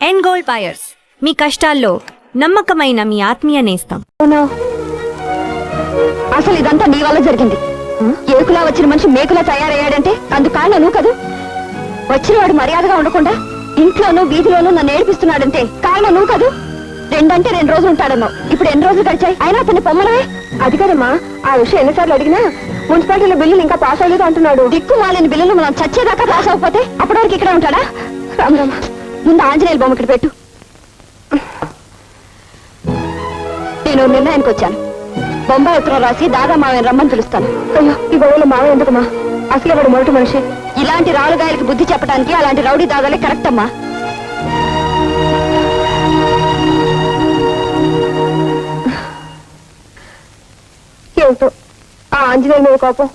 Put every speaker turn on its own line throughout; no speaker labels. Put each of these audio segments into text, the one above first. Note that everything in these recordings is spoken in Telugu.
ఎండ్ గోల్డ్ బయర్స్, మీ కష్టాల్లో నమ్మకమైన మీ ఆత్మీయ నేస్తం.
అసలు ఇదంతా నీ వల్ల జరిగింది. ఏకులా వచ్చిన మనిషి మేకులా తయారయ్యాడంటే అందుకు కారణం నువ్వు కదూ. వచ్చినవాడు మర్యాదగా ఉండకుండా ఇంట్లోనూ వీధిలోనూ నన్ను ఏడిపిస్తున్నాడంటే కారణం నువ్వు కదూ. 2 రోజులు ఉంటాడన్నావు, ఇప్పుడు ఎన్ని రోజులు గడిచాయి? అయినా అతన్ని పొమ్మలవే. అది కదమ్మా, ఆ విషయం ఎన్నిసార్లు అడిగినా మున్సిపాలిటీలో బిల్లులు ఇంకా పాస్ అవ్వలేదు అంటున్నాడు. దిక్కు మాలిన బిల్లులు మనం చచ్చేదాకా పాస్ అవ్వకపోతే అప్పటి వరకు ఇక్కడ ఉంటాడా? రామరామ, ముందు ఆంజనేయుల బొమ్మ ఇక్కడ పెట్టు. నేను నిర్ణయానికి వచ్చాను. బొంబాయి ఉత్తరం రాసి దాదా మావయ్య రమ్మని పిలుస్తాను. అయ్యో, ఈ గొడవలో మావయ్య ఎందుకమ్మా? అసలే వాడు మొదటి మనిషి. ఇలాంటి రాలుగాయలకి బుద్ధి చెప్పడానికి అలాంటి రౌడీ దాదాలే కరెక్ట్ అమ్మా. ఏమిటో ఆ ఆంజనేయ మీద కోపం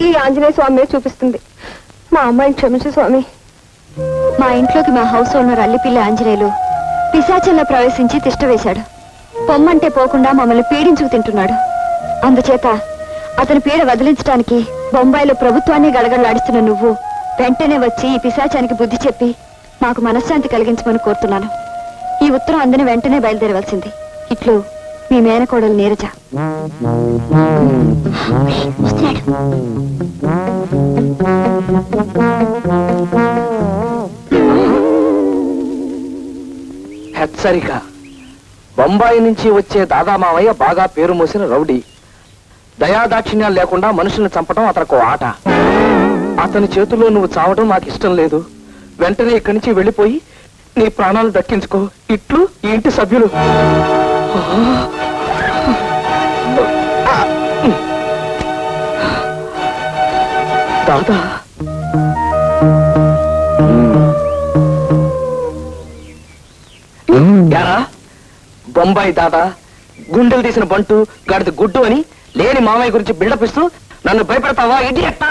ఈ ఆంజనేయ స్వామి మీద చూపిస్తుంది. మా అమ్మాయిని క్షమించు స్వామి. మా ఇంట్లోకి మా హౌస్ ఓనర్ అల్లిపిల్లి ఆంజనేయులు పిశాచంలో ప్రవేశించి తిష్ట వేశాడు. పొమ్మంటే పోకుండా మమ్మల్ని పీడించుకు తింటున్నాడు. అందుచేత అతని పీడ వదిలించడానికి బొంబాయిలో ప్రభుత్వాన్ని గడగడలాడిస్తున్న నువ్వు వెంటనే వచ్చి ఈ పిశాచానికి బుద్ధి చెప్పి మాకు మనశ్శాంతి కలిగించమని కోరుతున్నాను. ఈ ఉత్తరం అందని వెంటనే బయలుదేరవలసింది. ఇట్లు మీ మేనకోడలు నీరజ.
హెచ్చరిక. బొంబాయి నుంచి వచ్చే దాదా మావయ్య బాగా పేరు మోసిన రౌడీ. దయాదాక్షిణ్యాలు లేకుండా మనుషుల్ని చంపడం అతనికి ఆట. అతని చేతుల్లో నువ్వు చావడం నాకు ఇష్టం లేదు. వెంటనే ఇక్కడి నుంచి వెళ్ళిపోయి నీ ప్రాణాలు దక్కించుకో. ఇట్లు ఈ ఇంటి సభ్యులు. దాదా, బొంబాయి దాదా గుండెలు తీసిన బంటు గడిది గుడ్డు అని లేని మామయ్య గురించి బిల్డప్ ఇస్తూ నన్ను భయపెడతావా? ఇడియట్.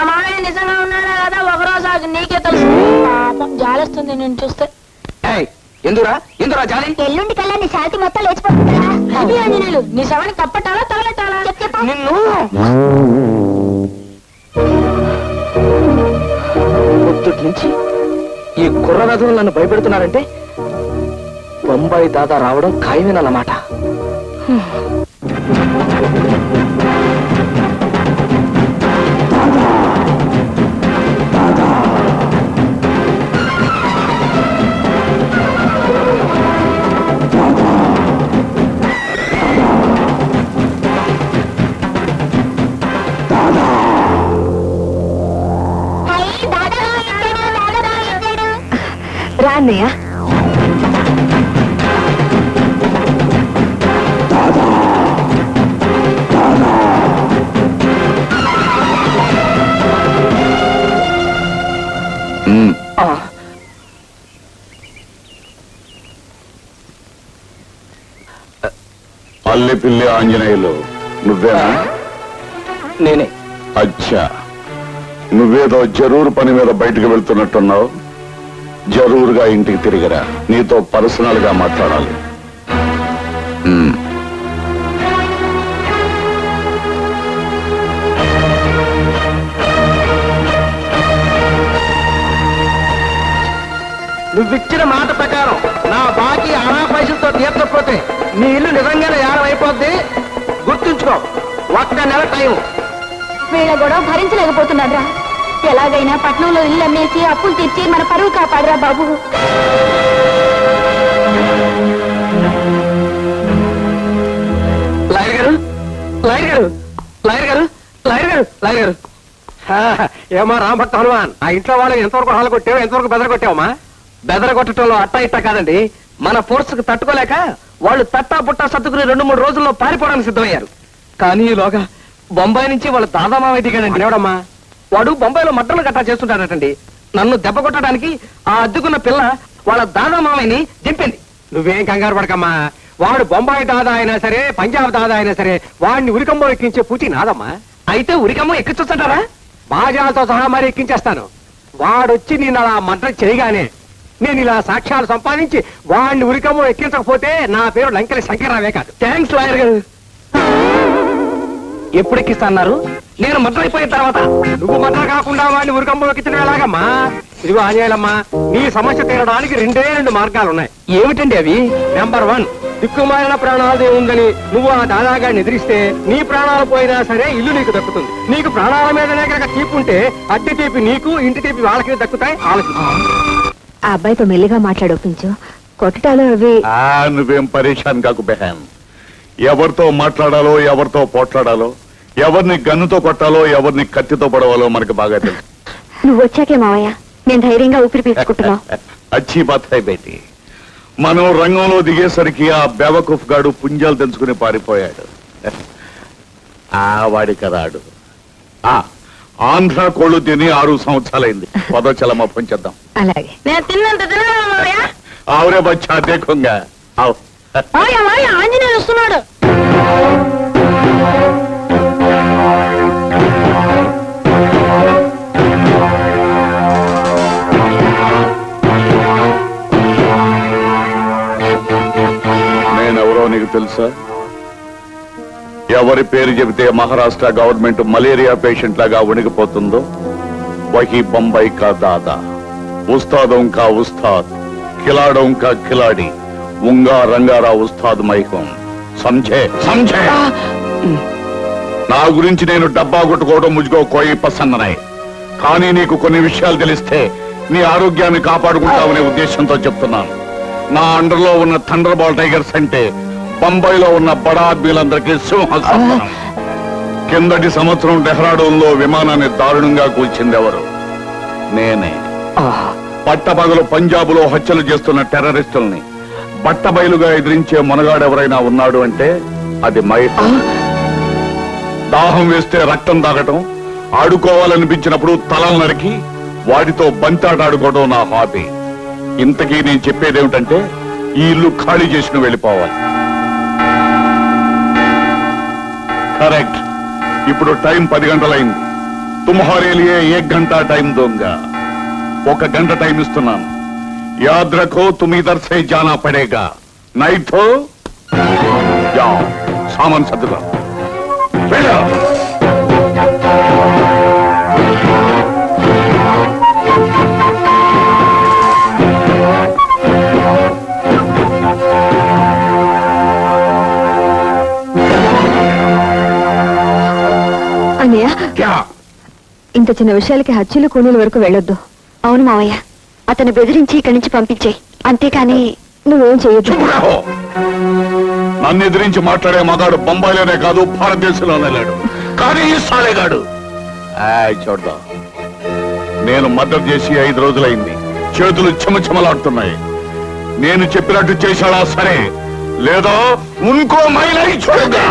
నిజంగా ఉన్నాడా కదా, ఒకరోజు నీకే తెలుసు. పాపం జాలేస్తుంది నేను చూస్తే.
ఎందురా ఎందురా జాలి?
ఎల్లుండి కల్లా నీ శాంతి మొత్తం లేచిపోతుంది.
నీ శవాన్ని కప్పటాలా తగలటాలా?
నిన్ను పొద్దుటి నుంచి ఈ కుర్ర రథులు నన్ను భయపెడుతున్నారంటే బొంబాయి దాదా రావడం ఖాయమేనన్నమాట.
రా అన్నయ్య.
అల్లిపిల్లి ఆంజనేయులు నువ్వేనా?
నేనే.
అచ్చా, నువ్వేదో జరూరు పని మీద బయటకు వెళ్తున్నట్టున్నావు. జరూరుగా ఇంటికి తిరిగిరా, నీతో పర్సనల్ గా మాట్లాడాలి.
నువ్విచ్చిన మాట ప్రకారం నా బాకీ అనా పైసలతో తీర్చకపోతే నీ ఇల్లు నిజంగానే యానం అయిపోద్ది. గుర్తుంచుకో, 1 నెల టైం.
వీళ్ళ గొడవ భరించలేకపోతున్నాడు రా. ఎలాగైనా పట్నంలో ఇల్లు అమ్మేసి అప్పులు తీర్చి మన పరువు కాపాడరా బాబు.
లాయర్ గారు, లాయర్ గారు, లాయర్ గారు, లాయర్ గారు, లాయర్ గారు.
ఏమా రామభక్త హనుమాన్, ఆ ఇంట్లో వాళ్ళు ఎంతవరకు హాలు కొట్టావు, ఎంతవరకు బెదర కొట్టావమ్మా?
బెదరగొట్టడంలో అట్టా ఇట్టా కాదండి, మన ఫోర్స్కి తట్టుకోలేక వాళ్ళు తట్టా పుట్టా సర్దుకుని 2-3 రోజుల్లో పారిపోవడానికి సిద్ధమయ్యారు. కానీ ఈలోగా బొంబాయి నుంచి వాళ్ళ దాదా మావయ్య దిగాడండి.
ఎవడమ్మా
వాడు బొంబాయిలో మట్టలు గట్టా చేస్తుంటాడటండి. నన్ను దెబ్బ కొట్టడానికి ఆ అద్దుకున్న పిల్ల వాళ్ళ దాదా మావయ్యని దింపింది.
నువ్వేం కంగారు పడకమ్మా. వాడు బొంబాయి దాదా అయినా సరే, పంజాబ్ దాదా అయినా సరే, వాడిని ఉరికంబో ఎక్కించే పూచి నాదమ్మా.
అయితే ఉరికమ్మ ఎక్కించొచ్చారా?
బాజాలతో సహా మరి ఎక్కించేస్తాను. వాడొచ్చి నేను అలా మంట చేయగానే నేను ఇలా సాక్ష్యాలు సంపాదించి వాడిని ఉరికమ్మో ఎక్కించకపోతే నా పేరు లంకెల శంకర్రావే కాదు.
థ్యాంక్స్ లాయర్ గారు. ఎప్పుడు ఎక్కిస్తా అన్నారు? నేను మర్డర్ అయిపోయిన తర్వాత
నువ్వు మద్దతు కాకుండా వాడిని ఉరికంబం ఎక్కించడం ఎలాగమ్మా? ఇదిగో ఆంజనేయులమ్మా, నీ సమస్య తీరడానికి రెండు మార్గాలు ఉన్నాయి.
ఏమిటండి అవి?
నెంబర్ 1, దిక్కుమాలిన ప్రాణాలదే ఉందని నువ్వు ఆ దాదాగాడిని ఎదిరిస్తే నీ ప్రాణాలు పోయినా సరే ఇల్లు నీకు దక్కుతుంది. నీకు ప్రాణాల మీదనే కనుక తీపి ఉంటే అద్దె తీపి నీకు, ఇంటి తీపి వాళ్ళకి దక్కుతాయి. ఆలోచించు.
ఆ అబ్బాయితో మెల్లిగా మాట్లాడొప్పించు. కొట్టటాలు అవి
నువ్వేం పరేషాన్ కాకు బెహాన్. ఎవరితో మాట్లాడాలో, ఎవరితో పోట్లాడాలో, ఎవరిని గన్నుతో కొట్టాలో, ఎవరిని కత్తితో పడవాలో మనకు బాగా తెలుసు.
నువ్వు వచ్చాకే మావయ్య నేను ధైర్యంగా ఊపిరి పీల్చుకుంటున్నావు.
అచ్చి బాత్ హై బేటీ. మనం రంగంలో దిగేసరికి ఆ బెవకుఫ్ గాడు పుంజాలు తెంచుకుని పారిపోయాడు. వాడి కదాడు. ఆంధ్ర కోళ్ళు తిని 6 సంవత్సరాలైంది. పదోచలమ్మ పంచేద్దాం.
అలాగే.
నేను తిన్నంత తిన్నాను మావయ్య.
ఆవురే బచ్చా దేఖంగా.
మావయ్య ఆంజనేయులు వస్తున్నాడు.
నేనెవరో నీకు తెలుసా? ఎవరి పేరు చెబితే మహారాష్ట్ర గవర్నమెంట్ మలేరియా పేషెంట్ లాగా వణికిపోతుందో వహీ బొంబాయి కా దాదా, ఉస్తాదం కా ఉస్తాద్, ఖిలాడం కా ఖిలాడి, ఉంగా రంగారా ఉస్తాద్ మైకం. సంజే సంజే. నా గురించి నేను డబ్బా కొట్టుకోవడం ముజుగో కోయి పసన్ననాయి. కానీ నీకు కొన్ని విషయాలు తెలిస్తే నీ ఆరోగ్యాన్ని కాపాడుకుంటావనే ఉద్దేశంతో చెప్తున్నాను. నా అండర్లో ఉన్న థండర్ బాల్ టైగర్స్ అంటే బొంబాయిలో ఉన్న బడా ఆద్మీలందరికీ సింహాసనం. కిందటి సంవత్సరం డెహ్రాడూన్లో విమానాన్ని దారుణంగా కూల్చిందెవరు? నేనే. పట్టపగలు పంజాబులో హత్యలు చేస్తున్న టెర్రరిస్టుల్ని బట్టబయలుగా ఎదిరించే మొనగాడెవరైనా ఉన్నాడు అంటే అది మైథం. దాహం వేస్తే రక్తం తాగటం, ఆడుకోవాలనిపించినప్పుడు తలలు నరికి వాటితో బంతాట ఆడుకోవడం నా హాబీ. ఇంతకీ నేను చెప్పేదేమిటంటే ఈ ఇల్లు ఖాళీ చేసి నువ్వు వెళ్ళిపోవాలి. కరెక్ట్. ఇప్పుడు టైం 10 గంటలైంది. తుమ్హారే లియే 1 గంట టైం దోంగా. 1 గంట టైం ఇస్తున్నాను. యాద్ రఖో తుమ్ ఇధర్ సే జానా పడేగా. నైట్ తో జాओ, సామాన్ సర్దుగా వెళ్ళు.
అన్నయ్య
క్యా?
ఇంత చిన్న విషయాలకి హత్యలు కూలీల వరకు వెళ్ళొద్దు. అవును మావయ్య, అతను బెదిరించి ఇక్కడి నుంచి పంపించేయి. అంతేకాని నువ్వేం చేయొద్దు.
చూపు రాహో. నన్ను ఎదిరించి మాట్లాడే మగాడు బొంబాయిలోనే కాదు భారతదేశంలోనే లేడు. కానీ ఈ సాలేగాడు చూద్దాం. నేను మద్దతు చేసి 5 రోజులైంది. చేతులు చెమచెమలాడుతున్నాయి. నేను చెప్పినట్టు చేశాడా సరే, లేదా ఇంకో మైలై చూడగా.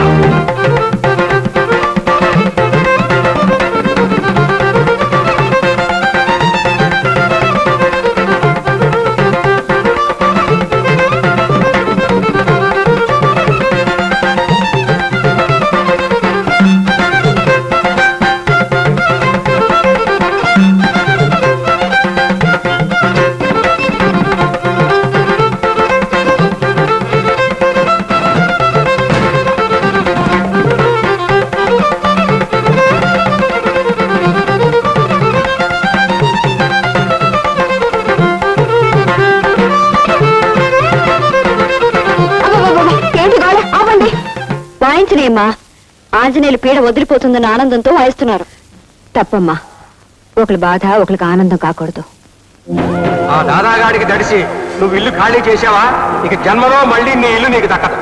వాయించలేమ్మా. ఆంజనేయులు పీడ వదిలిపోతుందన్న ఆనందంతో వాయిస్తున్నారు. తప్పమ్మా. ఒకరి బాధ ఒకరికి ఆనందం కాకూడదు.
ఆ దాదాగాడికి దడిసి నువ్వు ఇల్లు ఖాళీ చేసావా, ఇక జన్మలో మళ్ళీ నీ ఇల్లు నీకు దక్కదు.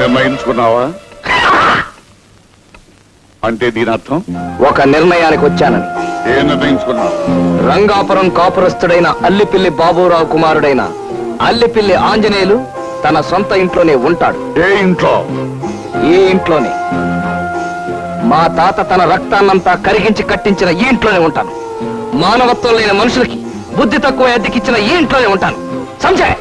నిర్ణయించుకున్నావా? అంటే దీని అర్థం?
ఒక నిర్ణయానికి వచ్చానని.
ఏం నిర్ణయించుకున్నావు?
రంగాపురం కాపురస్తుడైన అల్లిపిల్లి బాబురావు కుమారుడైన అల్లిపిల్లి ఆంజనేయులు తన సొంత ఇంట్లోనే ఉంటాడు.
ఏ ఇంట్లో?
ఈ ఇంట్లోనే. మా తాత తన రక్తాన్నంతా కరిగించి కట్టించిన ఈ ఇంట్లోనే ఉంటాను. మానవత్వం లేని మనుషులకి బుద్ధి తక్కువ అద్దెకిచ్చిన ఈ ఇంట్లోనే ఉంటాను. సంజయ్,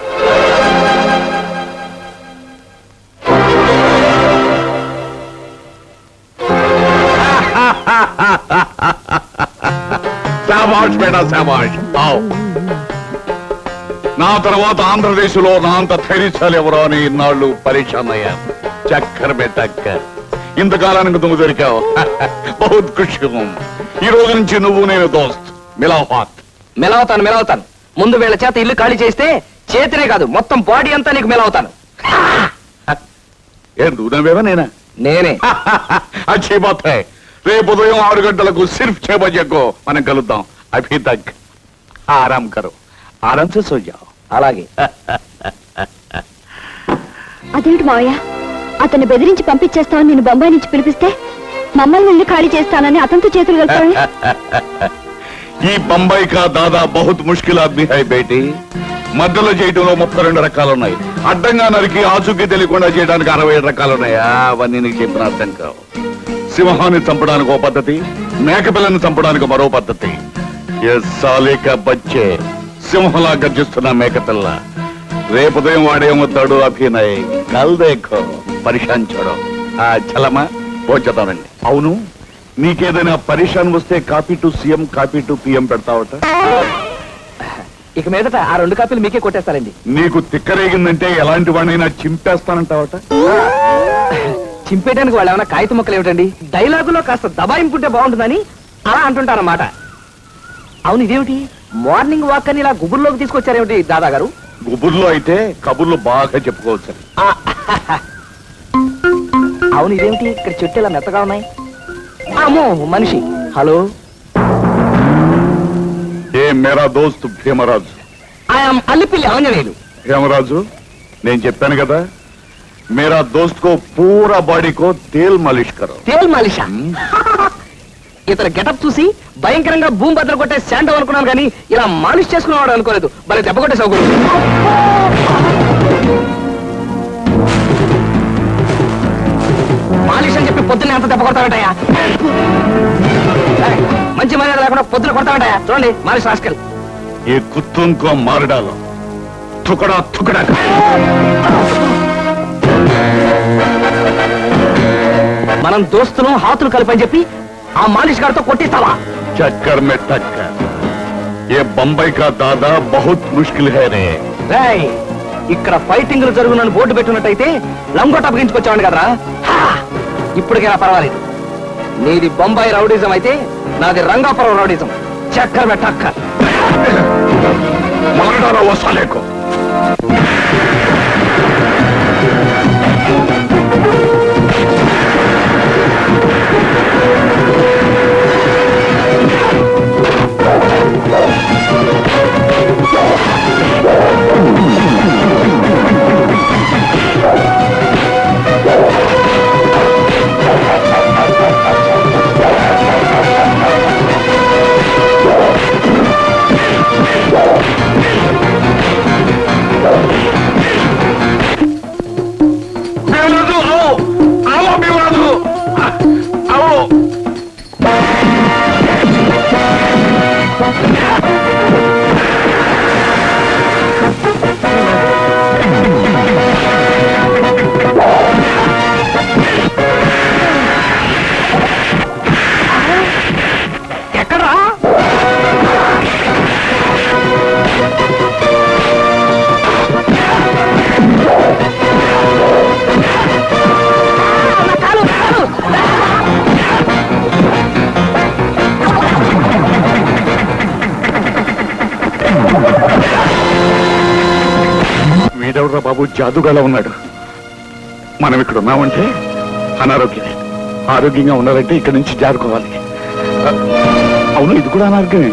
శాబాష్ బేటా శాబాష్. ఆవ్. నా తర్వాత ఆంధ్రదేశ్లో నా అంత ధైర్యశాలి ఎవరో అని ఇన్నాళ్ళు పరీక్షాన్ అయ్యాను. చక్కర్ బెట్టక్కర్, ఇంతకాలానికి నువ్వు దొరికావు. బహుత్ ఖుషి. ఈ రోజు నుంచి నువ్వు నేను దోస్త్. మిలావాత్.
మెలవుతాను. ముందు వీళ్ళ చేత ఇల్లు ఖాళీ చేస్తే చేతినే కాదు మొత్తం బాడీ అంతా నీకు మెలవుతాను.
ఏం నువ్వు నవ్వేవా నేనా?
నేనే.
అచ్చీ బాత్ హై. రేపు ఉదయం 6 గంటలకు సిర్ఫ్ 6 బజేకో మనం కలుద్దాం. అభి తక్ ఆరాం కరో, ఆరాం సే సో జాओ.
అలాగే.
అదేమిటి మావయ్య, అతన్ని బెదిరించి పంపించేస్తామని నేను బొంబాయి నుంచి పిలిపిస్తే మమ్మల్ని ఇల్లు ఖాళీ చేస్తానని అతనితో చేతులు కలుపుతాను.
ఈ బొంబాయి కా దాదా బహుత్ ముష్కిల్ ఆద్మీ హై బేటీ. మధ్యలో చేయటంలో 32 రకాలున్నాయి. అడ్డంగా నరికి ఆచూకీ తెలియకుండా చేయడానికి 67 రకాలున్నాయి. అవన్నీ నీకు చెప్పిన అర్థం కావు. సింహాన్ని చంపడానికి ఒక పద్ధతి, మేకపిల్లని చంపడానికి మరో పద్ధతి. ఏ సాలేక బచ్చే, సింహంలా గర్జిస్తున్న మేకపిల్ల. రేపు ఉదయం వాడేమవుతాడు? అభినయ్ కల్ దేఖో పరిశాన్ చూడం. చలమా పోచేద్దామండి. అవును, నీకేదైనా పరిశాన్ వస్తే copy to CM, copy to PM పెడతావట.
ఇక మీదట ఆ 2 కాపీలు మీకే కొట్టేస్తారండి.
నీకు తిక్కరేగిందంటే ఎలాంటి వాడినైనా చింపేస్తానంటావట.
చింపేయడానికి వాళ్ళు ఏమైనా కాగితం మొక్కలు ఏమిటండి? డైలాగులో కాస్త దబాయింపుంటే బాగుంటుందని అలా అంటుంటారన్నమాట. అవును, ఇదేమిటి మార్నింగ్ వాక్ అని ఇలా గుబుర్లోకి తీసుకొచ్చారేమిటి దాదా గారు?
గుబుర్లో అయితే కబుర్లు బాగా చెప్పుకోవచ్చు.
అవును, ఇదేమిటి ఇక్కడ చెట్టు ఇలా మెత్తగా ఉన్నాయి? అమ్మో, మనిషి. హలో,
ఏ మేరా దోస్త్ భీమరాజు.
ఐఎమ్ అల్లిపిల్లి ఆంజనేయులు.
భీమరాజు, నేను చెప్పాను కదా, మేరా దోస్త్ కో పూరా బాడీ కో తేల్ మాలిష్ కరో.
తేల్ మాలిషా? ఇతర గెటప్ చూసి భయంకరంగా భూమి బద్దలు కొట్టే శాండవ్ అనుకున్నాను కానీ ఇలా మాలిష్ చేసుకునేవాడు అనుకోలేదు. మరి దెబ్బ కొట్టే సౌకర్యం. మాలిష్ అని చెప్పి పొద్దున్న ఎంత దెబ్బ కొడతావేటయా? మంచి మర్యాద లేకుండా పొద్దున కొడతావేటయా? చూడండి, మాలిష్ రాసుకెళ్ళి.
ఏ కుత్తుం కో మార్ డాలో, తుకడా తుకడా.
మనం దోస్తులు హాతులు కలిపని చెప్పి ఆ మాలిష్ గారితో కొట్టిస్తావా?
చక్కర్ మే టక్కర్. ఏ బొంబాయి కా దాదా బహుత్ ముష్కిల్ హై రే.
రేయ్, ఇక్కడ ఫైటింగ్లు జరుగునని బోర్డు పెట్టున్నట్టయితే లంగోట అప్పగించుకొచ్చావండి కదరా. ఇప్పటికైనా పర్వాలేదు. నీది బొంబాయి రౌడీజం అయితే నాది రంగాపురం రౌడీజం. చక్కర్ మే టక్కర్.
మారడాలో వసాలేకో. వీడెవరా బాబు జాదుగాలా ఉన్నాడు? మనం ఇక్కడ ఉన్నామంటే అనారోగ్యమే. ఆరోగ్యంగా ఉండాలంటే ఇక్కడి నుంచి జారుకోవాలి. అవును, ఇది కూడా అనారోగ్యమే.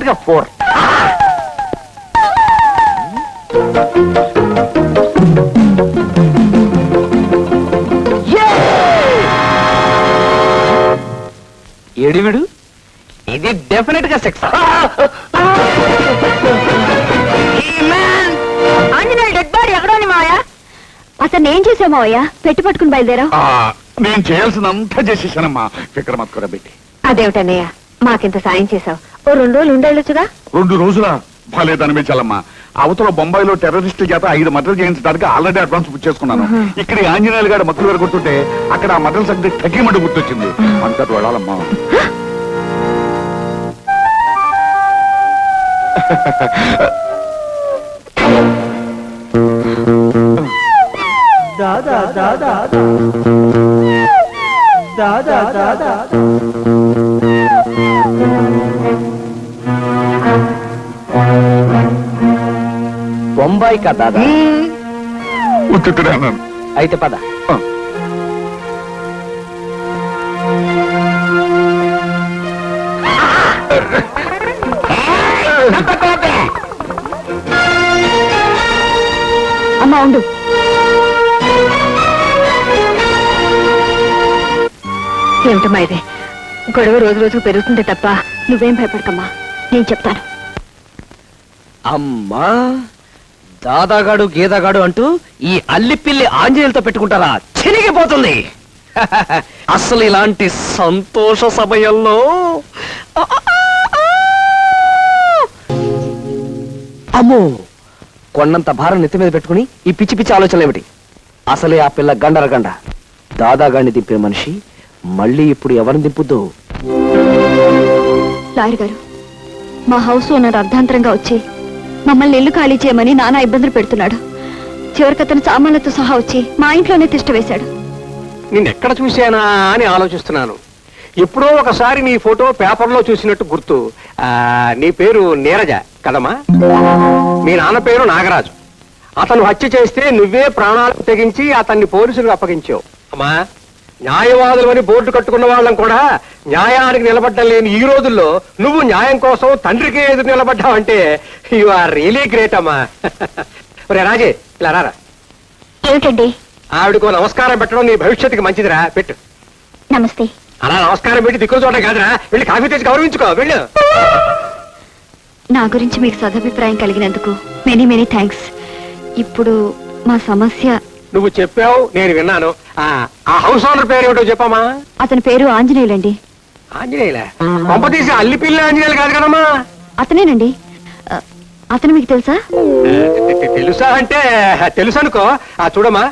ఎగ్జాక్ట్ గా 4. ఏడివిడు ఇది డెఫినెట్ గా 6.
ఆంజనేయులు డెడ్ బాడీ ఎక్కడోని మావయ్య? అతను ఏం చేసావు మావయ్య? పెట్టి పట్టుకుని బయలుదేరావు.
నేను చేయాల్సినంతా చేసేసానమ్మా. విక్రమార్కుడ పెట్టి.
అదేమిటన్నయ్య మాకింత సాయం చేసావు? ఓ 2 రోజులు ఉండేళ్ళొచ్చుగా.
2 రోజుల బాలేదనిపించాలమ్మా. అవతల బొంబాయిలో టెర్రరిస్ట్ చేత 5 మర్డర్లు చేయించడానికి ఆల్రెడీ అడ్వాన్స్ బుక్ చేసుకున్నాను. ఇక్కడ ఈ ఆంజనేయులు గారు మక్కులు గారు గుర్తుంటే అక్కడ ఆ మర్డర్ సంగతి తగ్గిమండి గుర్తొచ్చింది. అంతటి వెళ్ళాలమ్మా.
దాదా దాదా దాదా దాదా
బొంబాయి కా దాదా?
ఉత్తుతుడే అన్నాను.
అయితే పద.
అమ్మా ఉండు. ఏమిటమ్మా ఇది? గొడవ రోజు రోజుకు పెరుగుతుంది తప్ప నువ్వేం భయపడకమ్మా, నేను చెప్తాను.
అమ్మా, దాదాగాడు గీదాగాడు అంటూ ఈ అల్లిపిల్లి ఆంజనేయులతో పెట్టుకుంటారా? చినిగిపోతుంది. అసలు ఇలాంటి సంతోష సమయంలో అమ్మో, కొండంత భారం నెత్తి మీద పెట్టుకుని ఈ పిచ్చి పిచ్చి ఆలోచనలు ఏమిటి? అసలే ఆ పిల్ల గండరగండ. దాదాగాడిని దింపే మనిషి మళ్ళీ ఇప్పుడు ఎవరిని దింపుద్దో?
లాయర్ గారు, మా హౌస్ ఓనర్ అర్ధాంతరంగా వచ్చి మమ్మల్ని ఇల్లు ఖాళీ చేయమని నానా ఇబ్బందులు పెడుతున్నాడు. చివరికి అతను సామాన్లతో సహా వచ్చి మా ఇంట్లోనే తిష్ట వేశాడు.
నిన్నెక్కడ చూశానా అని ఆలోచిస్తున్నాను. ఎప్పుడో ఒకసారి నీ ఫోటో పేపర్లో చూసినట్టు గుర్తు. నీ పేరు నీరజ కదమ్మా? మీ నాన్న పేరు నాగరాజు. అతను హత్య చేస్తే నువ్వే ప్రాణాలకు తెగించి అతన్ని పోలీసులకు అప్పగించావు. అమ్మా, న్యాయవాదులు అని బోర్డు కట్టుకున్న వాళ్ళం కూడా న్యాయానికి నిలబడ్డం లేని ఈ రోజుల్లో నువ్వు న్యాయం కోసం తండ్రికి ఎదురు నిలబడ్డావంటే యు ఆర్ రియలీ గ్రేట్ అమ్మా. ఒరే రాజే, ఇలా రారా.
ఏమిటండి?
ఆవిడకు నమస్కారం పెట్టడం నీ భవిష్యత్తుకి మంచిదిరా, పెట్టు.
నమస్తే.
అలా నమస్కారం పెట్టి దిక్కులు చూడడం కాదురా, వెళ్ళి కాఫీ తెచ్చి గౌరవించుకో, వెళ్ళు.
నా గురించి మీకు సదభిప్రాయం కలిగినందుకు మెనీ మెనీ థ్యాంక్స్. ఇప్పుడు మా సమస్య.
నువ్వు చెప్పావు, నేను విన్నాను. ఆ హౌస్ ఓనర్ పేరు ఏమిటో చెప్పమ్మా.
అతని పేరు ఆంజనేయులండి.
ఆంజనేయులే? పంప తీసి అల్లిపిల్లి ఆంజనేయులు కాదు కదమ్మా?
అతనేనండి. అతను మీకు తెలుసా?
తెలుసా అంటే తెలుసు అనుకో. చూడమ్మా,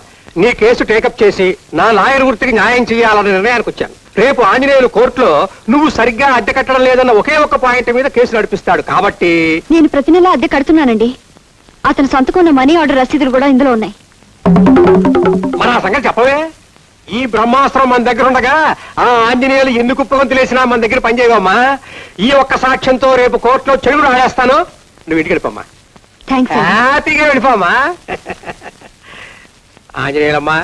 నీ కేసు టేకప్ చేసి నా లాయర్ వృత్తికి న్యాయం చేయాలనే నిర్ణయానికి వచ్చాను. రేపు ఆంజనేయులు కోర్టులో నువ్వు సరిగ్గా అద్దె కట్టడం లేదన్న ఒకే ఒక్క పాయింట్ మీద కేసు నడిపిస్తాడు. కాబట్టి
నేను ప్రతి నెల అద్దె కడుతున్నానండి. అతను సంతకున్న మనీ ఆర్డర్ రసీదులు కూడా ఇందులో ఉన్నాయి.
మరి ఆ సంగతి చెప్పవే? ఈ బ్రహ్మాస్త్రం మన దగ్గర ఉండగా ఆ ఆంజనేయులు ఎందుకు కుప్పగొంతులేసినా మన దగ్గర పనిచేయవమ్మా. ఈ ఒక్క సాక్ష్యంతో రేపు కోర్టులో చెడుగుడు ఆడేస్తాను. నువ్వు ఇంటికి వెళ్ళిపోమ్మా,
థ్యాంక్స్.
హ్యాపీగా వెళ్ళిపోమ్మా. ఆంజనేయులమ్మా,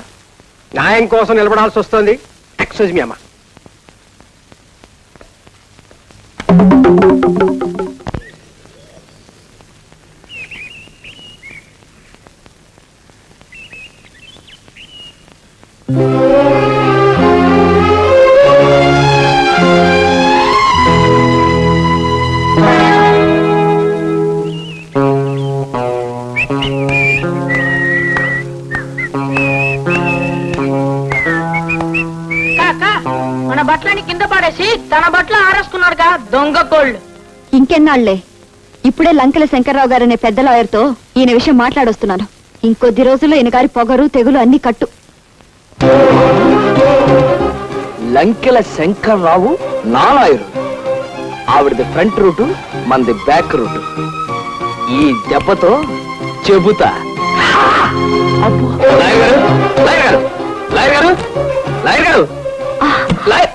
న్యాయం కోసం నిలబడాల్సి వస్తుంది. ఎక్స్క్యూజ్ మీ అమ్మా.
మన బట్టలని కింద పడేసి తన బట్టలు ఆరేసుకున్నాడుగా దొంగ కోళ్ళు.
ఇంకెన్నాళ్లే? ఇప్పుడే లంకెల శంకర్రావు గారనే పెద్ద లాయర్తో ఈయన విషయం మాట్లాడొస్తున్నాను. ఇంకొద్ది రోజుల్లో ఈయన గారి పొగరు తెగులు అన్ని కట్టు.
లంకెల శంకర్రావు నా లాయరు. ఆవిడది ఫ్రంట్ రూటు, మనది బ్యాక్ రూటు. ఈ దెబ్బతో చెబుతా. లాయర్ గారు, లాయర్ గారు, లాయర్ గారు, లాయర్ గారు, లాయర్.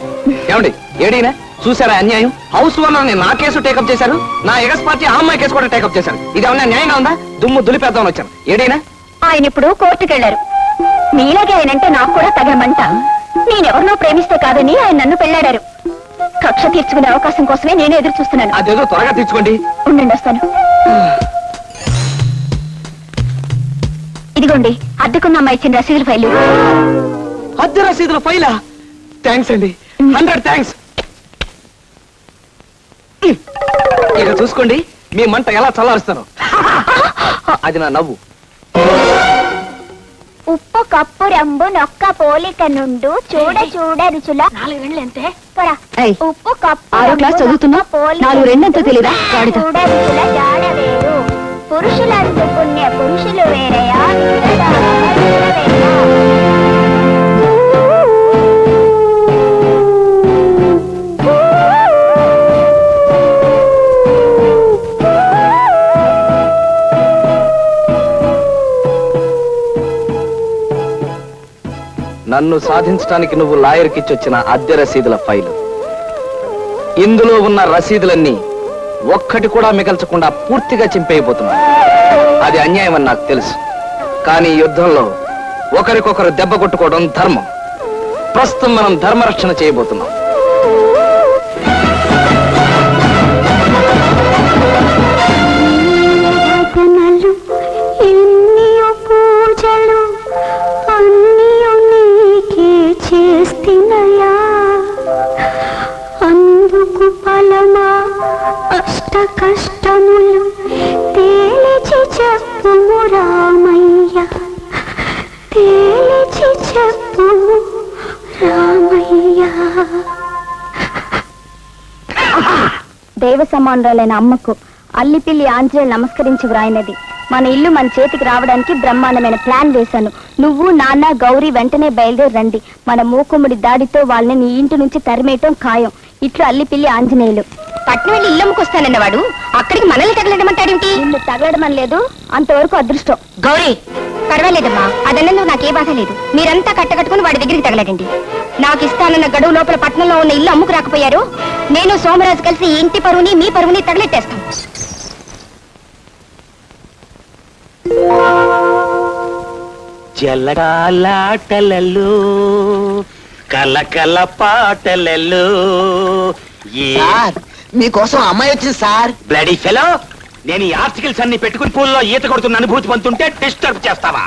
ఏమండి, ఏడీనా చూసారా అన్యాయం? హౌస్ ఓనర్ నా కేసు టేకప్ చేశారు, నా ఎగస్ పార్టీ ఆ అమ్మాయి కేసు కూడా టేకప్ చేశారు. ఇది ఏమన్నా న్యాయంగా ఉందా? దుమ్ము దులిపేద్దామని వచ్చాను. ఏడీనా?
ఆయన ఇప్పుడు కోర్టుకెళ్లారు. మీలాగే ఆయనంటే నాకు కూడా తగమంట. నేనెవరినో ప్రేమిస్తే కాదని ఆయన నన్ను పెళ్లాడారు. కక్ష తీర్చుకునే అవకాశం కోసమే నేను ఎదురు చూస్తున్నాను.
అదేదో త్వరగా తెచ్చుకోండి.
ఉండండి, వస్తాను. ఇదిగోండి, అద్దెకున్న అమ్మాయి ఇచ్చిన రసీదుల ఫైలు.
అద్దె రసీదుల ఫైలా? థ్యాంక్స్ అండి, 100 థ్యాంక్స్. ఇక చూసుకోండి మీ మంట ఎలా చల్లారుస్తాను. అది నా నవ్వు.
ఉప్పు కప్పు రంబు నొక్క పోలిక నుండు చూడ చూడ రుచుల
4 రెండ్లు ఎంతే?
ఉప్పు కప్పు
6వ క్లాస్ చదువుతున్నావు, 4 రెండంతా తెలీదా? గాడిద.
చూడ రుచుల జాడ వేరు, పురుషులందు పుణ్య పురుషులు వేరయా.
నన్ను సాధించడానికి నువ్వు లాయర్కిచ్చొచ్చిన అద్దె రసీదుల ఫైలు. ఇందులో ఉన్న రసీదులన్నీ ఒక్కటి కూడా మిగల్చకుండా పూర్తిగా చింపేయబోతున్నా. అది అన్యాయం అని నాకు తెలుసు, కానీ యుద్ధంలో ఒకరికొకరు దెబ్బ కొట్టుకోవడం ధర్మం. ప్రస్తుతం మనం ధర్మరక్షణ చేయబోతున్నాం.
అందుకు ఫలమా అష్ట కష్టములు తేలిచి చెప్పుము రామయ్య, తేలిచి చెప్పుము రామయ్య. దైవ సమానురాలైన అమ్మకు అల్లిపిల్లి ఆంజనేయులు నమస్కరించి వ్రాయినది. మన ఇల్లు మన చేతికి రావడానికి బ్రహ్మాండమైన ప్లాన్ వేశాను. నువ్వు, నాన్న, గౌరీ వెంటనే బయలుదేరి రండి. మన మూకుముడి దాడితో వాళ్ళని నీ ఇంటి నుంచి తరిమేయటం ఖాయం. ఇట్లు అల్లిపిల్లి ఆంజనేయులు. పట్నం వెళ్ళి ఇల్లమ్మకి వస్తానన్నవాడు అక్కడికి మనల్ని తగలడమంటాడేమిటి? నిన్ను తగలడమని లేదు, అంతవరకు అదృష్టం. గౌరీ, పర్వాలేదమ్మా, అదన్నందుకు నాకే బాధ లేదు. మీరంతా కట్టకట్టుకుని వాడి దగ్గరికి తగలడండి. నాకు ఇస్తానన్న గడువు లోపల పట్నంలో ఉన్న ఇల్లు అమ్ముకు రాకపోయారు, నేను సోమరాజు కలిసి ఈ ఇంటి పరువుని మీ పరువుని తగలెట్టేస్తాం.
జలకాలాటలలో కలకల పాటలలో
సార్, మీకోసం అమ్మాయి వచ్చింది సార్.
బ్లడీ ఫెలో, నేను ఈ ఆర్టికల్స్ అన్ని పెట్టుకుని పూల్లో ఈత కొడుతున్న అనుభూతి పొందుతుంటే డిస్టర్బ్ చేస్తావా?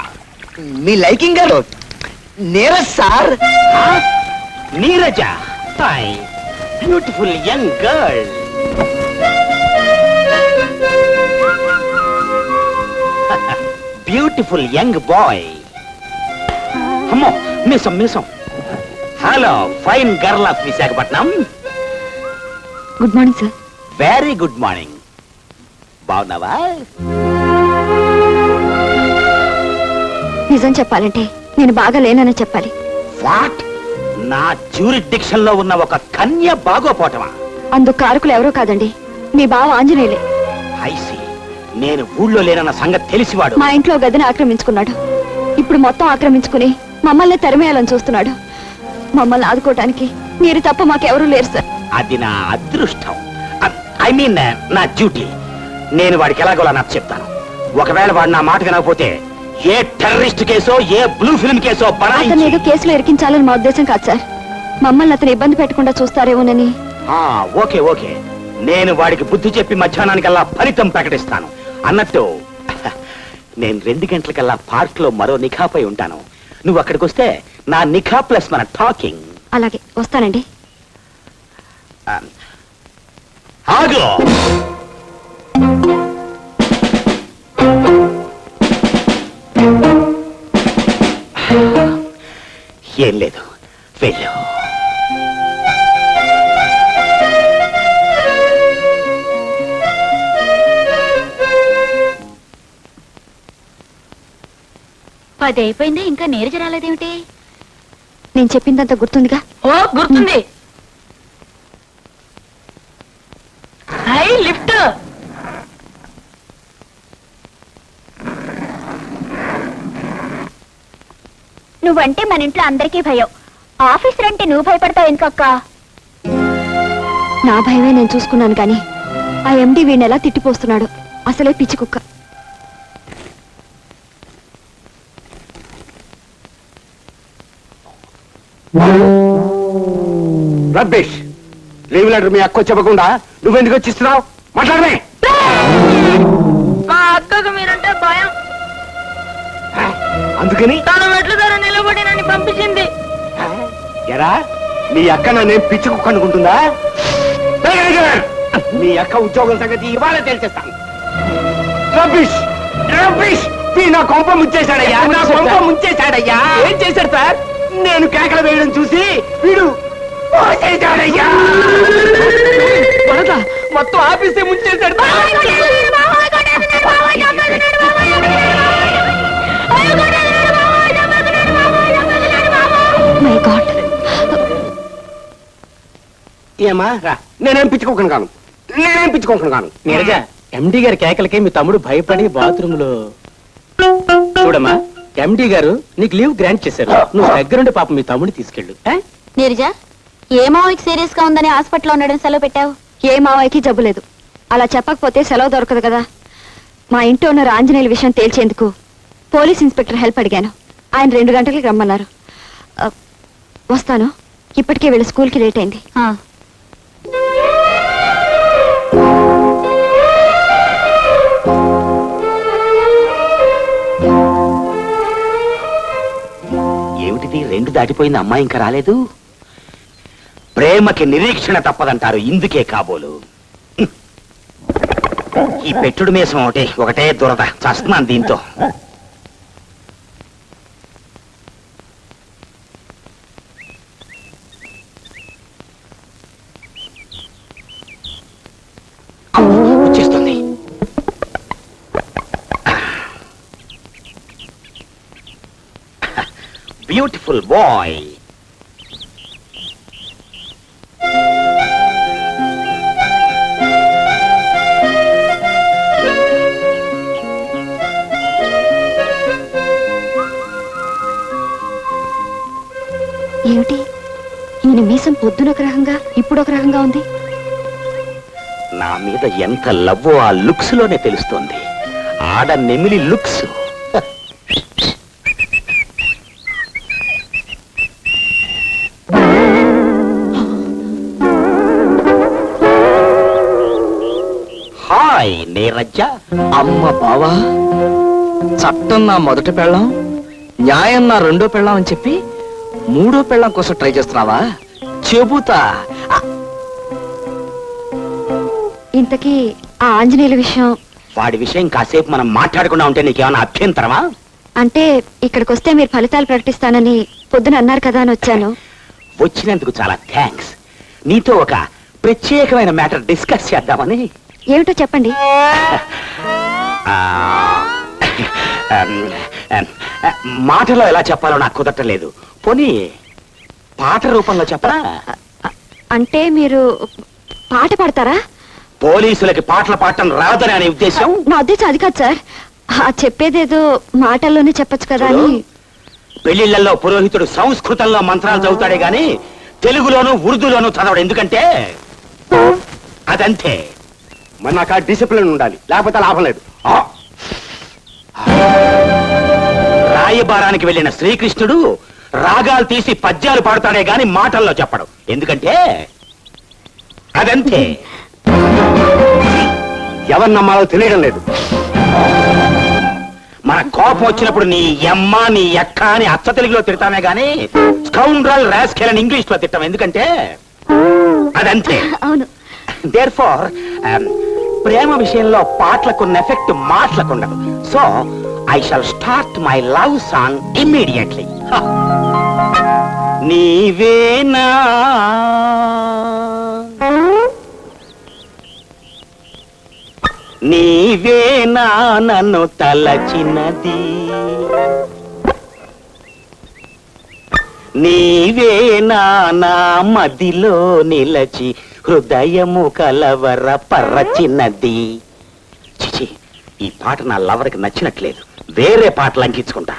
మీ లైకింగ్ గారు Neeraj sir.
Neeraja, beautiful young girl. Beautiful young boy. అమ్మో, మిసం మిసం. Hello, fine girl of Visakhapatnam.
Good morning sir.
Very good morning. బాగున్నావా?
నిజం చెప్పాలంటే నేను బాగా లేనని చెప్పాలి.
వాట్? నా జ్యూరిడిక్షన్ లో ఉన్న ఒక కన్య బాగోపోవటమా?
అందుకు కారకులు ఎవరో కాదండి, మీ బావ ఆంజనేయులే.
ఐసి, నేను ఊళ్ళో లేనన్న సంగతి తెలిసివాడు
మా ఇంట్లో గదిని ఆక్రమించుకున్నాడు. ఇప్పుడు మొత్తం ఆక్రమించుకుని మమ్మల్ని తరిమేయాలని చూస్తున్నాడు. మమ్మల్ని ఆదుకోవటానికి మీరు తప్ప మాకెవరూ లేరు సార్.
అది నా అదృష్టం. ఐ మీన్ నా డ్యూటీ. నేను వాడికి ఎలాగోలా నాకు చెప్తాను. ఒకవేళ వాడు నా మాట వినకపోతే ఏ టెర్రరిస్ట్ కేసో ఏ బ్లూ ఫిల్మ్ కేసో
అతను ఏదో కేసులో ఇరికించాలని మా ఉద్దేశం కాదు సార్. మమ్మల్ని అతను ఇబ్బంది పెట్టకుండా చూస్తారేమోనని.
ఓకే ఓకే, నేను వాడికి బుద్ధి చెప్పి మధ్యాహ్నానికల్లా ఫలితం ప్రకటిస్తాను. అన్నట్టు నేను 2 గంటలకల్లా పార్క్ లో మరో నిఖాపై ఉంటాను. నువ్వు అక్కడికి వస్తే నా నిఖా ప్లస్ మన టాకింగ్.
అలాగే, వస్తానండి.
ఆగు. ఏం లేదు, వెళ్ళు.
పది అయిపోయింది, ఇంకా నీరజ రాలేదేమిటి?
నేను చెప్పిందంత గుర్తుందిగా?
ఓ, గుర్తుంది. High lift.
నువ్వంటే మన ఇంట్లో అందరికీ భయం. ఆఫీసర్ అంటే నువ్వు భయపడతావు ఎందుకక్క?
నా భయమే నేను చూసుకున్నాను కానీ ఆ ఎండి వీడిని ఎలా తిట్టిపోస్తున్నాడు. అసలే పిచ్చి కుక్క.
రబ్బిష్. లీవ్ లెటర్ మీ అక్క చెప్పకుండా నువ్వెందుకు వచ్చి ఇస్తున్నావు? మాట్లాడమే.
మా అక్కకు మీరంటే భయం.
అందుకని
తను మెట్ల ధర నిలబడి నన్ను పంపించింది.
ఎరా మీ అక్క నన్నేం పిచ్చి కుక్క అనుకుంటుందా? మీ అక్క ఉద్యోగం సంగతి ఇవాళ తెలిసేస్తాను. రబీష్ రబీష్ నా కొంప ముంచేశాడయ్యా, నా కొంప ముంచేశాడయ్యా. ఏం చేశాడు సార్? నేను కేకలు వేయడం చూసి వీడు పోసేశాడయ్యా. మొత్తం ఆఫీసే ముంచేశాడు.
My God.
ఏమా రా, నేనేం పిచ్చుకోకుండా కాను, నేనేం పిచ్చుకోకుండా కాను.
నీరజ, ఎండి గారి కేకలకి మీ తమ్ముడు భయపడి బాత్రూమ్ లో. చూడమ్మా, ఎండి గారు నీకు లీవ్ గ్రాంట్ చేశారు. నువ్వు దగ్గరుండి పాపం మీ తమ్ముడిని తీసుకెళ్ళు.
నీరజ, ఏ మావయ్యకి సీరియస్ గా ఉందని హాస్పిటల్లో ఉండడం సెలవు పెట్టావు?
ఏ మావయ్యకి జబ్బు లేదు. అలా చెప్పకపోతే సెలవు దొరకదు కదా. మా ఇంట్లో ఉన్న ఆంజనేయుల విషయం తేల్చేందుకు పోలీస్ ఇన్స్పెక్టర్ హెల్ప్ అడిగాను. ఆయన 2 గంటలకి రమ్మన్నారు. వస్తాను. ఇప్పటికే వీళ్ళ స్కూల్కి లేట్ అయింది.
ఏమిటిది 2 దాటిపోయింది, అమ్మాయి ఇంకా రాలేదు? ప్రేమకి నిరీక్షణ తప్పదంటారు, ఇందుకే కాబోలు. ఈ పెట్టుడు మీసం ఒకటే దురద, చస్తున్నాను దీంతో. వచ్చేస్తుంది. Beautiful bye.
ఏమిటి ఈయన మీసం పొద్దున ఒక రకంగా ఇప్పుడు ఒక రకంగా ఉంది?
నా మీద ఎంత లవ్వో ఆ లుక్స్ లోనే తెలుస్తోంది. ఆడ నెమిలి లుక్స్. హాయ్ నీరజ.
అమ్మ బావా, చట్టం నా మొదటి పెళ్ళం, న్యాయం నా రెండో పెళ్ళం అని చెప్పి 3వ పెళ్ళం కోసం ట్రై చేస్తున్నావా? చెబుతా.
ఇంతకీ ఆ ఆంజనేయుల విషయం?
వాడి విషయం కాసేపు మనం మాట్లాడకుండా ఉంటే నీకేమైనా అభ్యంతరమా?
అంటే ఇక్కడికి వస్తే మీరు ఫలితాలు ప్రకటిస్తానని పొద్దున అన్నారు కదా అని వచ్చాను.
వచ్చినందుకు చాలా థ్యాంక్స్. నీతో ఒక ప్రత్యేకమైన మ్యాటర్ డిస్కస్ చేద్దామని.
ఏమిటో చెప్పండి.
మాటలో ఎలా చెప్పాలో నాకు కుదరలేదు. పోనీ పాట రూపంలో చెప్పరా?
అంటే మీరు పాట పాడతారా?
పోలీసులకి పాటలు పాడటం రాదని అనే ఉద్దేశం?
నా ఉద్దేశం అది కాదు సార్. చెప్పేదేదో మాటల్లోనే చెప్పొచ్చు కదా అని.
పెళ్లిళ్లలో పురోహితుడు సంస్కృతంలో మంత్రాలు చదువుతాడే గాని తెలుగులోను ఉర్దూలోను చదవడు. ఎందుకంటే అదంతే.
మరి నాకు ఆ డిసిప్లిన్ ఉండాలి, లేకపోతే లాభం లేదు.
రాయబారానికి వెళ్ళిన శ్రీకృష్ణుడు రాగాలు తీసి పద్యాలు పాడతాడే గాని మాటల్లో చెప్పడు. ఎందుకంటే అదంతే.
ఎవరు నమ్మాలో తెలియడం లేదు.
మన కోపం వచ్చినప్పుడు నీ అమ్మ నీ అక్క అని అచ్చ తెలుగులో తిడతామే గాని స్కౌండ్రల్ రాస్కెల్ అని ఇంగ్లీష్ లో తిట్టాం. ఎందుకంటే అదంతే.
అవును.
దేర్ఫోర్ ప్రేమ విషయంలో పాటలకున్న ఎఫెక్ట్ మాటలకుండదు. So I shall start my love song immediately. నీవేనా నీవేనా నన్ను తలచినది, నీవేనా నా మదిలో నిలచి హృదయము కలవర పర్రచిన్నది. చిచి, ఈ పాట నా లవర్కి నచ్చినట్లేదు. వేరే పాటలు అంకించుకుంటా.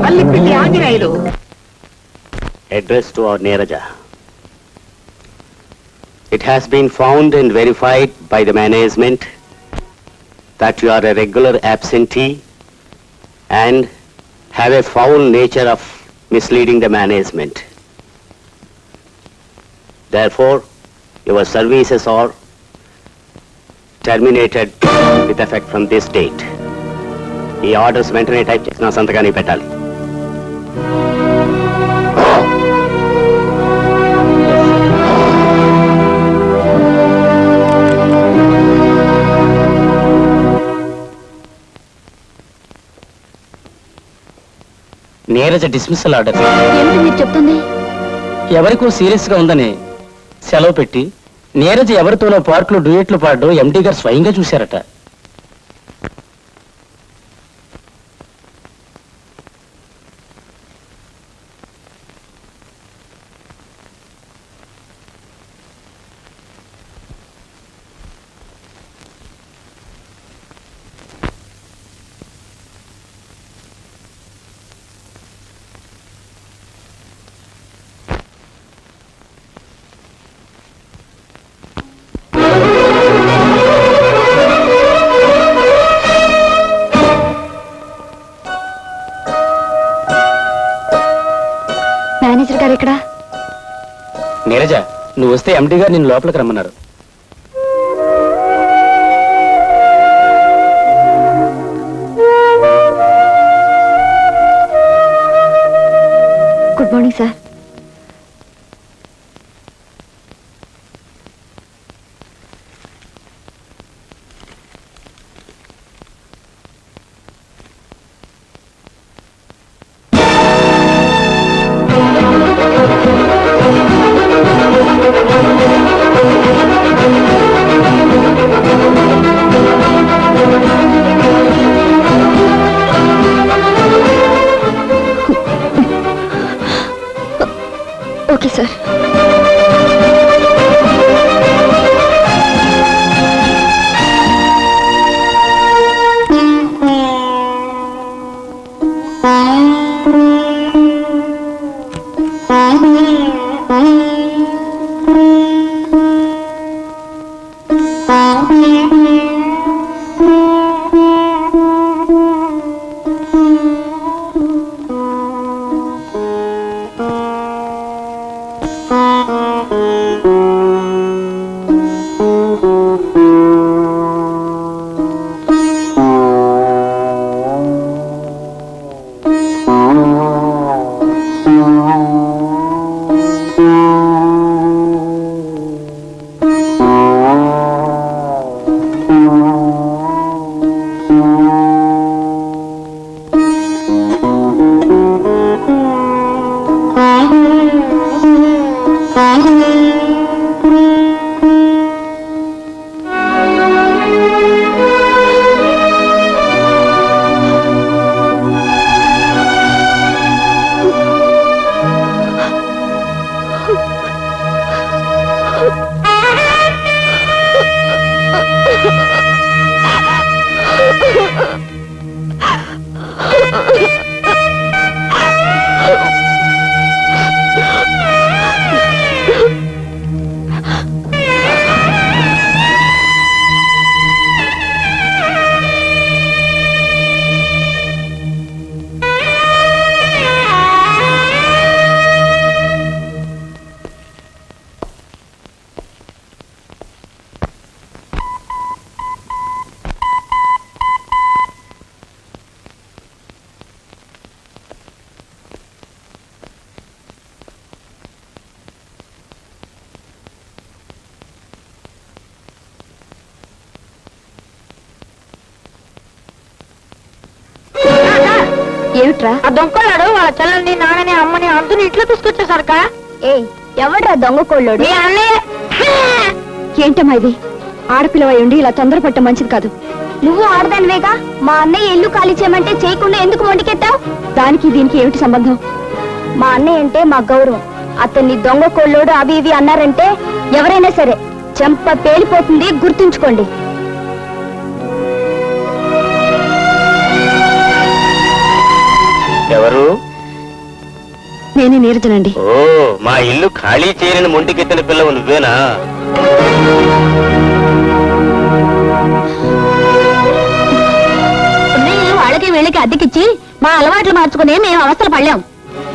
అల్లిపిల్లి Anjaneyulu. Address to our Neeraja. It has been found and verified by the management that you are a regular absentee and have a foul nature of misleading the management. Therefore, your services are terminated with effect from this date. ఈ ఆర్డర్స్ వెంటనే టైప్ చేసిన సంతకాన్ని పెట్టాలి.
Neeraja dismissal order.
ఏమిటి మీరు చెప్తుంది?
ఎవరికో సీరియస్ గా ఉందని సెలవు పెట్టి నీరజ ఎవరితోనో పార్క్ లో డ్యూయెట్లు పాడడం ఎండి గారు స్వయంగా చూశారట.
మేనేజర్ గారు ఎక్కడా?
నీరజ, నువ్వు వస్తే ఎండి గారు నిన్ను లోపలికి రమ్మన్నారు.
Good morning sir. Okay sir. ఏమిట్రా?
ఆ దొంగకోళ్ళాడు వాళ్ళ చెల్లెల్ని నాన్నని అమ్మని అందరిని ఇంట్లో తీసుకొచ్చేసరికా.
ఏ ఎవడ్రా దొంగ కోళ్ళోడు?
మీ అన్నయ్య.
ఏంటమ్మా ఇది? ఆడపిల్లవై ఉండి ఇలా తొందరపట్ట మంచిది కాదు.
నువ్వు ఆడదానివేగా, మా అన్నయ్య ఇల్లు ఖాళీ చేయమంటే చేయకుండా ఎందుకు వండికెత్తావు?
దానికి దీనికి ఏమిటి సంబంధం?
మా అన్నయ్య అంటే మా గౌరవం. అతన్ని దొంగ కోళ్ళోడు అవి ఇవి అన్నారంటే ఎవరైనా సరే చెంప పేలిపోతుంది, గుర్తుంచుకోండి.
ఎవరు?
నేనే నీరజనండి.
ఓ, మా ఇల్లు ఖాళీ చేయని మొంటికెత్తిన పిల్లవు నువ్వేనా?
వాళ్ళకి వీళ్ళకి అద్దెకిచ్చి మా అలవాట్లు మార్చుకుని మేము అవస్థలు పడలేం.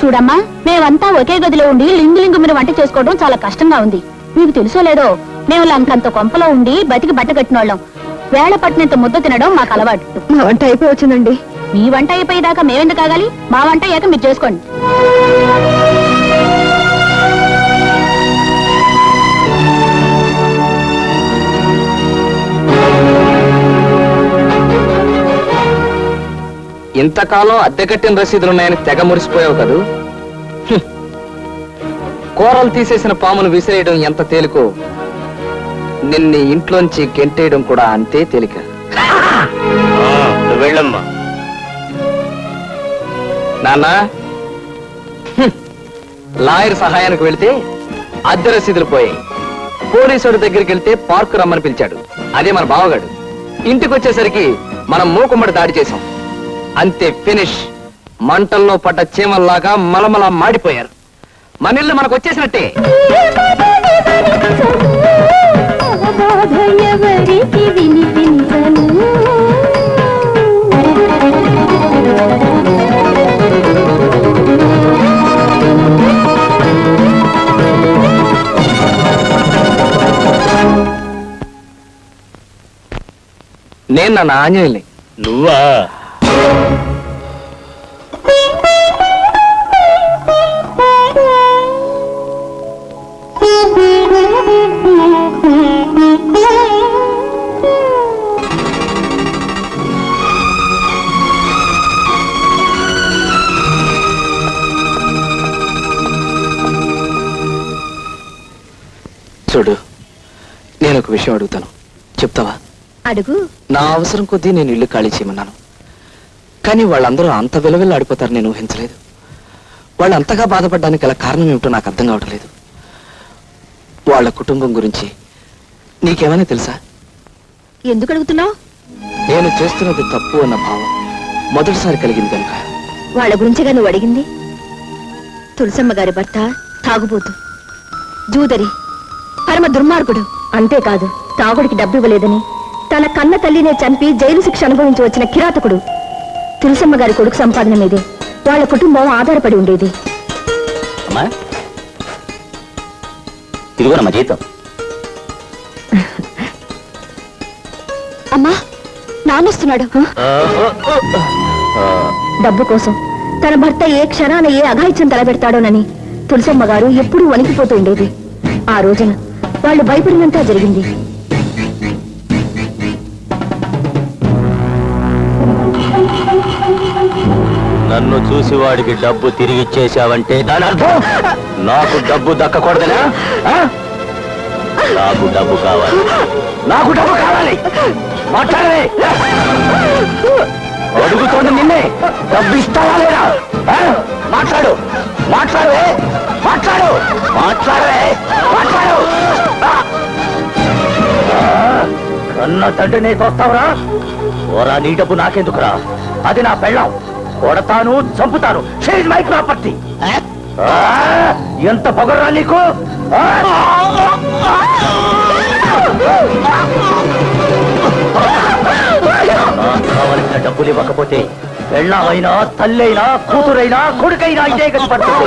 చూడమ్మా మేమంతా ఒకే గదిలో ఉండి లింగు మీద వంట చేసుకోవడం చాలా కష్టంగా ఉంది. మీకు తెలుసో లేదో మేము లంకంత కొంపలో ఉండి బతికి బట్ట కట్టినోళ్ళం. వేళ పట్టినంత ముద్ద తినడం మాకు అలవాటు.
మా వంట అయిపోయి వచ్చిందండి.
మీ వంట అయిపోయేదాకా మేమెందుకు ఆగాలి? మా వంట అయ్యాక మీరు చేసుకోండి.
ఇంతకాలం అద్దె కట్టిన రసీదులున్నాయని తెగ మురిసిపోయావు కదూ. కూరలు తీసేసిన పామును విసిరేయడం ఎంత తేలికో నిన్ను ఇంట్లోంచి గెంటేయడం కూడా అంతే తేలిక.
వెళ్ళమ్మా.
నాన్నా, లాయర్ సహాయానికి వెళితే అద్దె రసీదులు పోయాయి. పోలీసుడి దగ్గరికి వెళ్తే పార్కు రమ్మని పిలిచాడు. అదే మన బావగాడు. ఇంటికి వచ్చేసరికి మనం మూకుమ్మడి దాడి చేశాం. అంతే, ఫినిష్. మంటల్లో పడ్డ చీమల్లాగా మలమల మాడిపోయారు. మన ఇల్లు మనకు వచ్చేసినట్టే. నేను నా ఆంజనేయుల్ని.
నువ్వా?
చూడు, నేను ఒక విషయం అడుగుతాను, చెప్తావా?
అడుగు.
నా అవసరం కొద్దీ నేను ఇల్లు ఖాళీ చేయమన్నాను. కానీ వాళ్ళందరూ అంత విలువెల్లా ఆడిపోతారు నేను ఊహించలేదు. వాళ్ళు అంతగా బాధపడడానికి గల కారణం ఏమిటో నాకు అర్థం కావటం లేదు. వాళ్ళ కుటుంబం గురించి నీకేమైనా తెలుసా?
ఎందుకు అడుగుతున్నావు?
నేను చేస్తున్నది తప్పు అన్న భావం మొదటిసారి కలిగింది కనుక.
వాళ్ళ గురించిగా నువ్వు అడిగింది? తులసమ్మ గారి భర్త తాగుబోతు, జూదరి, పరమ దుర్మార్గుడు. అంతేకాదు, తాగుడికి డబ్బు ఇవ్వలేదని తన కన్న తల్లినే చంపి జైలు శిక్ష అనుభవించి వచ్చిన కిరాతకుడు. తులసమ్మ గారి కొడుకు సంపాదన మీదే వాళ్ళ కుటుంబం ఆధారపడి ఉండేది.
అమ్మా, ఇదిగోనమ్మా జీతం.
అమ్మా, నాన్నొస్తున్నాడు. డబ్బు కోసం తన భర్త ఏ క్షణాన ఏ అఘాయిత్యం తలపెడతాడోనని తులసమ్మ గారు ఎప్పుడూ వణికిపోతూ ఉండేది. ఆ రోజున వాళ్ళు భయపడినంతా జరిగింది.
నన్ను చూసి వాడికి డబ్బు తిరిగి ఇచ్చేశావంటే దాని అర్థం నాకు డబ్బు దక్కకూడదనా? నాకు డబ్బు కావాలి, నాకు డబ్బు కావాలి. మాట్లాడవే, అడుగుతోంది నిన్నే. డబ్బు ఇస్తావా లేదా? మాట్లాడు, మాట్లాడవే, మాట్లాడు, మాట్లాడవే, మాట్లాడు. కన్న తండ్రిని తోస్తావురా? ఓరా, నీ డబ్బు నాకెందుకురా? అది నా పెళ్ళాం. కొడతాను, చంపుతాను. She's my property. ఎంత పొగర్రా నీకు? కావలసిన డబ్బులు ఇవ్వకపోతే పెళ్ళామైనా, తల్లైనా, కూతురైనా, కొడుకైనా ఇదే గతి పడుతుంది.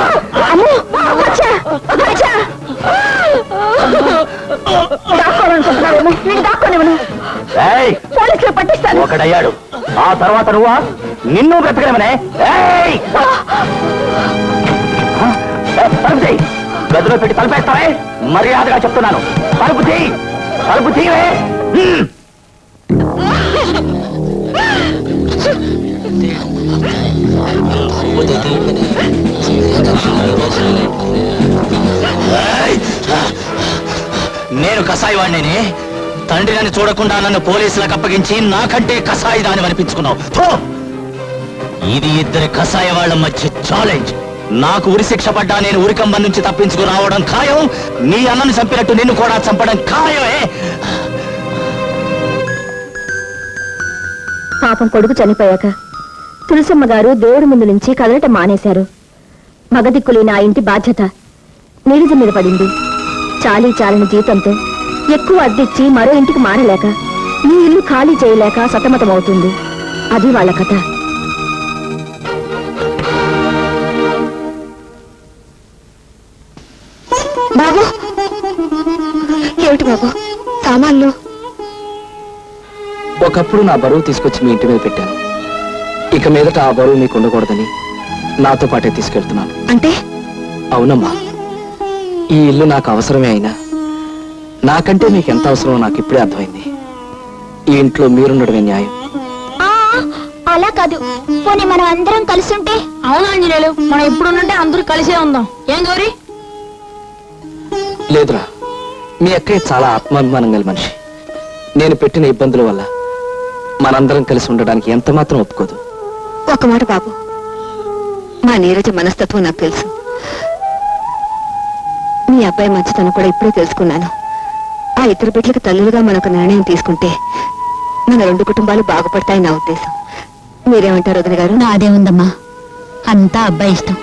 ఒకడయ్యాడు, ఆ తర్వాత నువ్వా? నిన్ను బ్రతకడమనే. తలుపు తీ. గదిలో పెట్టి తలపేస్తావే? మర్యాదగా చెప్తున్నాను, తలుపు తీ, తలుపు తీవే. నేను కసాయి వాడిని. తండ్రి నన్ను చూడకుండా నన్ను పోలీసులకు అప్పగించి నాకంటే కసాయి దాన్ని అనిపించుకున్నావు. ఇది ఇద్దరి కసాయ వాళ్ళ మధ్య ఛాలెంజ్. నాకు ఉరి శిక్ష పడ్డా నేను ఉరికంబం నుంచి తప్పించుకు రావడం ఖాయం. నీ అన్నను చంపినట్టు నిన్ను కూడా చంపడం ఖాయమే.
పాపం కొడుకు చనిపోయాక తులసమ్మ గారు దేవుడి ముందు నుంచి కదలటం మానేశారు. మగదిక్కులేని ఆ ఇంటి బాధ్యత నీలిజ మీద పడింది. చాలీ చాలని జీతంతో ఎక్కువ అద్దెచ్చి మరో ఇంటికి మారలేక ఈ ఇల్లు ఖాళీ చేయలేక సతమతమవుతుంది. అది వాళ్ళ కథ.
ఏమిటి బాబు సామాన్లు?
ఒకప్పుడు నా బరువు తీసుకొచ్చి మీ ఇంటి మీద పెట్టాను. ఇక మీదట ఆ బరువు మీకు ఉండకూడదని నాతో పాటే తీసుకెళ్తున్నాను.
అంటే?
అవునమ్మా, ఈ ఇల్లు నాకు అవసరమే అయినా నాకంటే మీకు ఎంత అవసరమో నాకు ఇప్పుడే అర్థమైంది. ఈ ఇంట్లో మీరుండడమే న్యాయం.
అలా కాదు, పోనీ మనం అందరం కలిసి ఉంటే.
అవును ఆంజనేయులు, మనం ఎప్పుడున్నంటే అందరూ కలిసే ఉందాం. ఏం గౌరీ?
లేదురా, మీ అక్కయ్య చాలా ఆత్మాభిమానం గల మనిషి. నేను పెట్టిన ఇబ్బందుల వల్ల మనందరం కలిసి ఉండడానికి ఎంత మాత్రం ఒప్పుకోదు.
ఒక మాట బాబు, మా నీరజ మనస్తత్వం నాకు తెలుసు. మీ అబ్బాయి మంచితనం కూడా ఇప్పుడే తెలుసుకున్నాను. ఆ ఇద్దరు బిడ్డలకు తల్లులుగా మనకు నిర్ణయం తీసుకుంటే మన రెండు కుటుంబాలు బాగుపడతాయి నా ఉద్దేశం. మీరేమంటారు వదిన గారు?
నాదే ఉందమ్మా, అంతా అబ్బాయి ఇష్టం.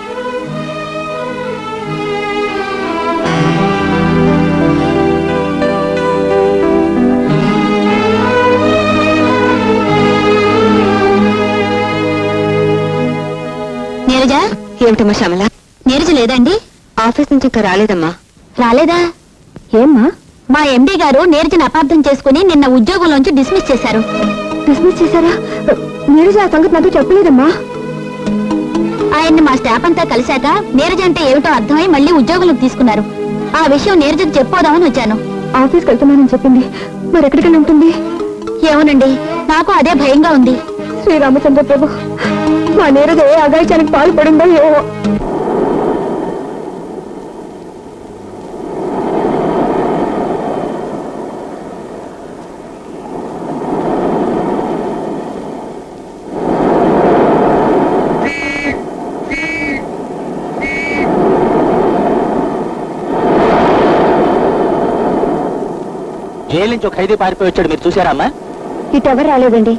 నీరజ,
ఏమిటమ్మా శ్యామల?
నీరజ లేదండి?
ఆఫీస్ నుంచి ఇంకా రాలేదమ్మా.
రాలేదా? ఏమ్మా? మా ఎండి గారు నీరజను అపార్థం చేసుకుని నిన్న ఉద్యోగంలోంచి డిస్మిస్ చేశారు.
డిస్మిస్ చేశారా? నీరజ ఆ సంగతి నాకు చెప్పలేదమ్మా.
ఆయన్ని మా స్టాఫ్ అంతా కలిశాక నీరజ అంటే ఏమిటో అర్థమై మళ్ళీ ఉద్యోగంలోకి తీసుకున్నారు. ఆ విషయం నీరజకు చెప్పోదామని వచ్చాను.
ఆఫీస్కి వెళ్తున్నానని చెప్పింది, మరి ఎక్కడికైనా ఉంటుంది?
ఏమోనండి, నాకు అదే భయంగా ఉంది.
శ్రీరామచంద్ర ప్రభు, మా నీరజ ఏ అగాయిత్యానికి పాల్పడిందో ఏమో.
జైలు నుంచి ఒక ఖైదీ పారిపోయి వచ్చాడు, మీరు చూసారా అమ్మా?
ఇటు ఎవరు రాలేదండి.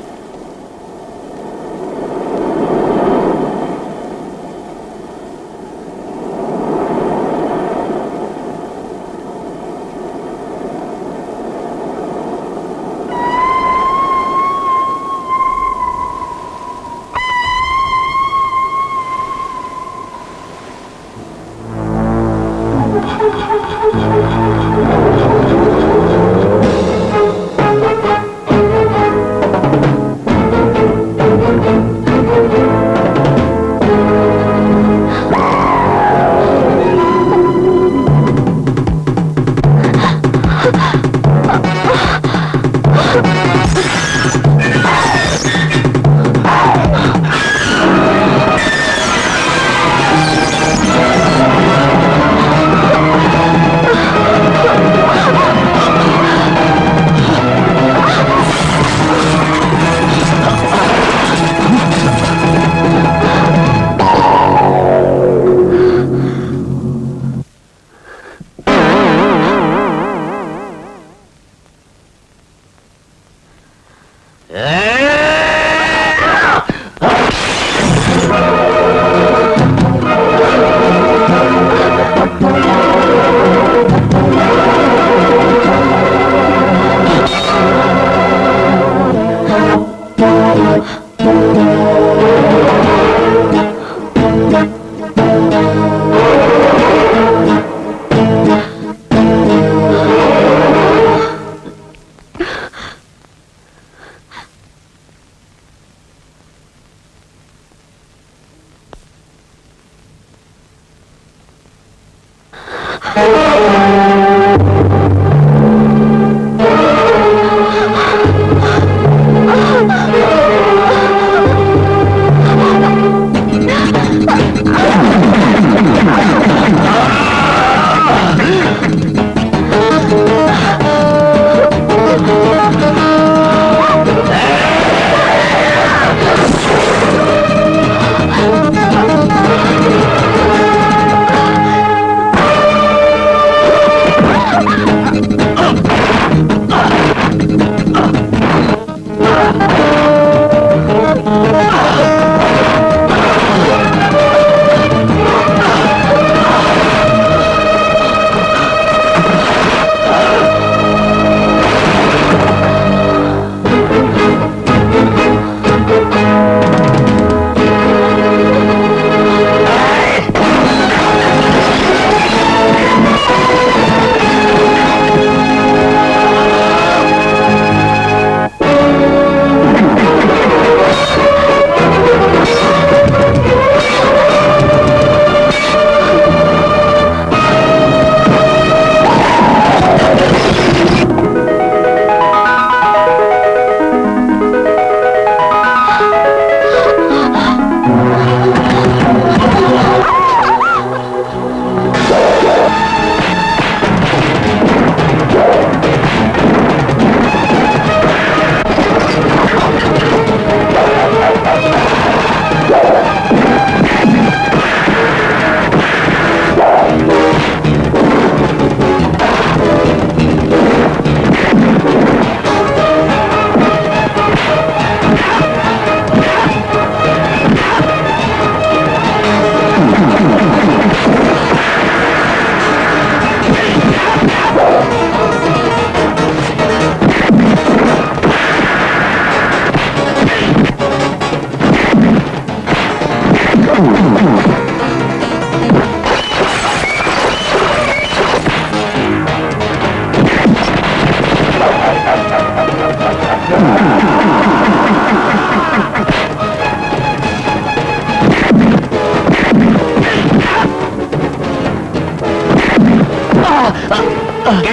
Get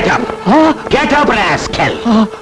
up! Get up, rascal!